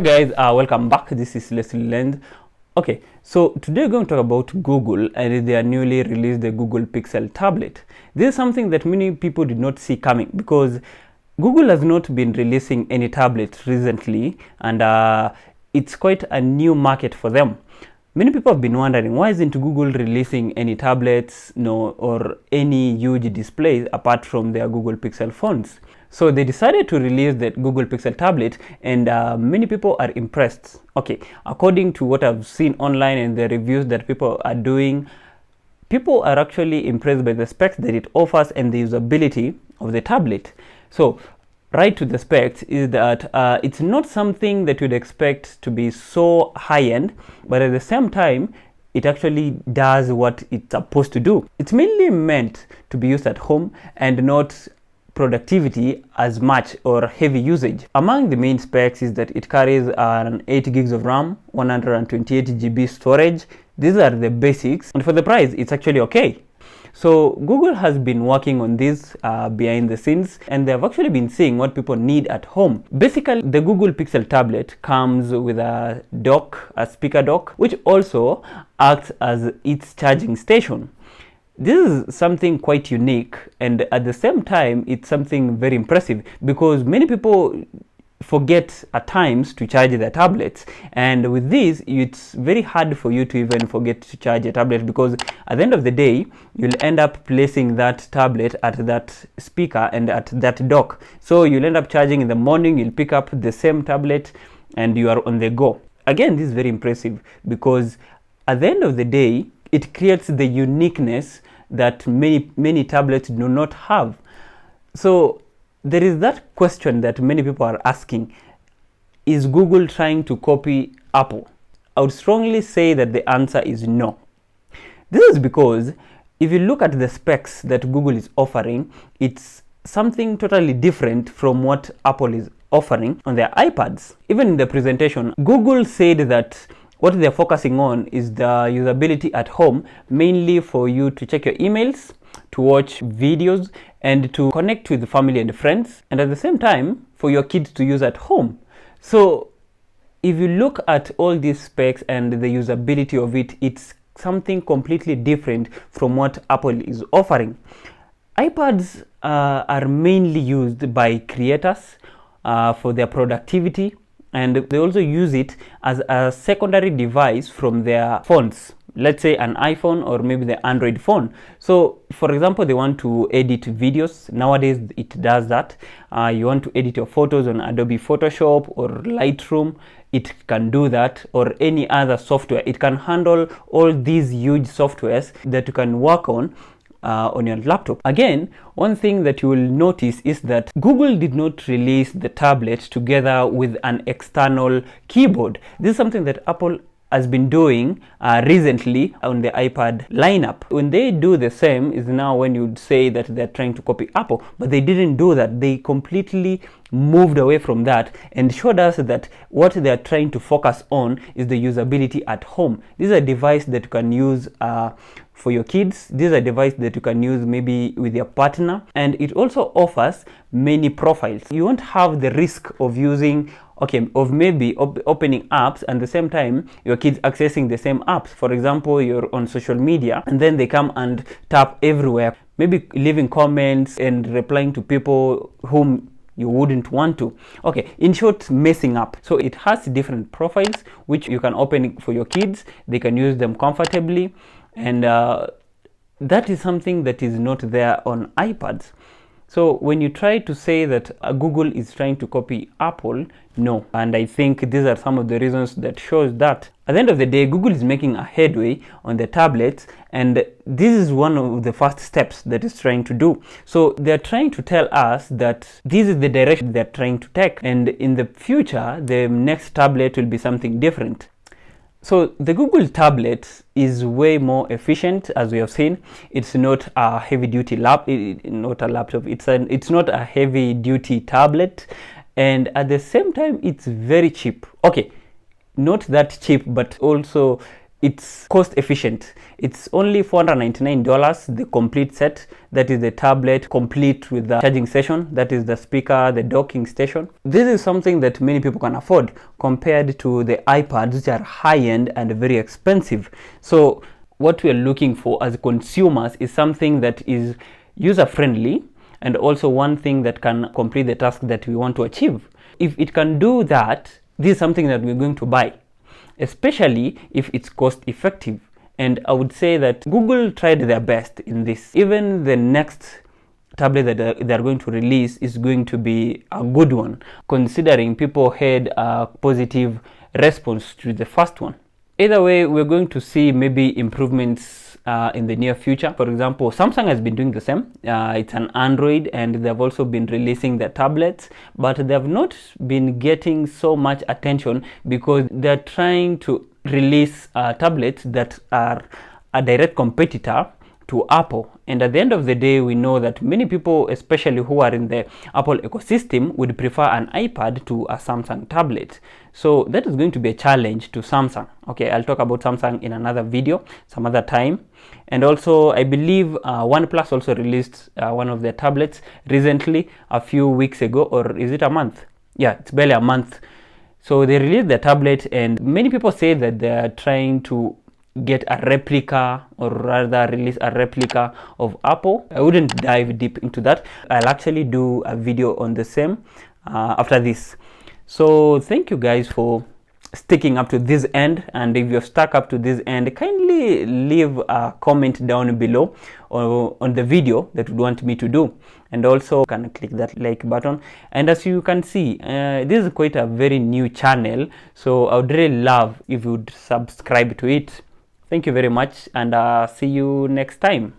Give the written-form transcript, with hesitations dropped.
guys, welcome back. This is Leslie Lend. Okay, so today we're going to talk about Google and their newly released the Google Pixel tablet. This is something that many people did not see coming because Google has not been releasing any tablet recently, and it's quite a new market for them. Many people have been wondering, why isn't Google releasing any tablets, or any huge displays apart from their Google Pixel phones? So they decided to release the Google Pixel tablet, and many people are impressed. Okay, according to what I've seen online and the reviews that people are doing, people are actually impressed by the specs that it offers and the usability of the tablet. So right to the specs is that it's not something that you'd expect to be so high-end, but at the same time it actually does what it's supposed to do. It's mainly meant to be used at home and not productivity as much or heavy usage. Among the main specs is that it carries an 8 gigs of RAM, 128 GB storage. These are the basics, and for the price it's actually okay. So Google has been working on this behind the scenes, and they have actually been seeing what people need at home. Basically, the Google Pixel tablet comes with a dock, a speaker dock, which also acts as its charging station. This is something quite unique, and at the same time it's something very impressive because many people forget at times to charge their tablets, and with this it's very hard for you to even forget to charge a tablet, because at the end of the day you'll end up placing that tablet at that speaker and at that dock. So you'll end up charging in the morning, you'll pick up the same tablet and you are on the go. Again, this is very impressive because at the end of the day it creates the uniqueness that many tablets do not have. So there is that question that many people are asking: is Google trying to copy Apple? I would strongly say that the answer is no. This is because if you look at the specs that Google is offering, it's something totally different from what Apple is offering on their iPads. Even in the presentation, Google said that what they're focusing on is the usability at home, mainly for you to check your emails, to watch videos, and to connect with family and friends, and at the same time for your kids to use at home. So if you look at all these specs and the usability of it, it's something completely different from what Apple is offering. iPads are mainly used by creators for their productivity, and they also use it as a secondary device from their phones. Let's say an iPhone or maybe the Android phone. So for example, they want to edit videos. Nowadays it does that. You want to edit your photos on Adobe Photoshop or Lightroom, it can do that, or any other software. It can handle all these huge softwares that you can work on your laptop. Again, one thing that you will notice is that Google did not release the tablet together with an external keyboard. This is something that Apple has been doing recently on the iPad lineup. When they do the same is now when you'd say that they're trying to copy Apple, but they didn't do that. They completely moved away from that and showed us that what they're trying to focus on is the usability at home. This is a device that you can use for your kids. This is a device that you can use maybe with your partner, and it also offers many profiles. You won't have the risk of using maybe opening apps and at the same time your kids accessing the same apps. For example, you're on social media and then they come and tap everywhere, maybe leaving comments and replying to people whom you wouldn't want to. In short, messing up. So it has different profiles which you can open for your kids. They can use them comfortably, and that is something that is not there on iPads. So when you try to say that Google is trying to copy Apple, no. And I think these are some of the reasons that shows that. At the end of the day, Google is making a headway on the tablets, and this is one of the first steps that it's trying to do. So they're trying to tell us that this is the direction they're trying to take, and in the future, the next tablet will be something different. So the Google tablet is way more efficient, as we have seen. It's not a heavy-duty laptop. It's not a heavy-duty tablet, and at the same time, it's very cheap. Not that cheap, but also it's cost efficient. It's only $499, the complete set. That is the tablet complete with the charging station, that is the speaker, the docking station. This is something that many people can afford compared to the iPads, which are high-end and very expensive. So what we are looking for as consumers is something that is user-friendly and also one thing that can complete the task that we want to achieve. If it can do that, this is something that we're going to buy, especially if it's cost effective. And I would say that Google tried their best in this. Even the next tablet that they're going to release is going to be a good one, considering people had a positive response to the first one. Either way, we're going to see maybe improvements in the near future. For example, Samsung has been doing the same. It's an Android, and they've also been releasing their tablets, but they have not been getting so much attention because they're trying to release tablets that are a direct competitor to Apple. And at the end of the day, we know that many people, especially who are in the Apple ecosystem, would prefer an iPad to a Samsung tablet. So that is going to be a challenge to Samsung. Okay, I'll talk about Samsung in another video some other time. And also, I believe OnePlus also released one of their tablets recently, a few weeks ago, or is it a month? Yeah, it's barely a month. So they released the tablet, and many people say that they are trying to get a replica, or rather release a replica of Apple. I wouldn't dive deep into that. I'll actually do a video on the same after this. So thank you guys for sticking up to this end, and if you're stuck up to this end, kindly leave a comment down below on the video that you want me to do, and also you can click that like button. And as you can see, this is quite a very new channel, so I would really love if you would subscribe to it. Thank you very much, and see you next time.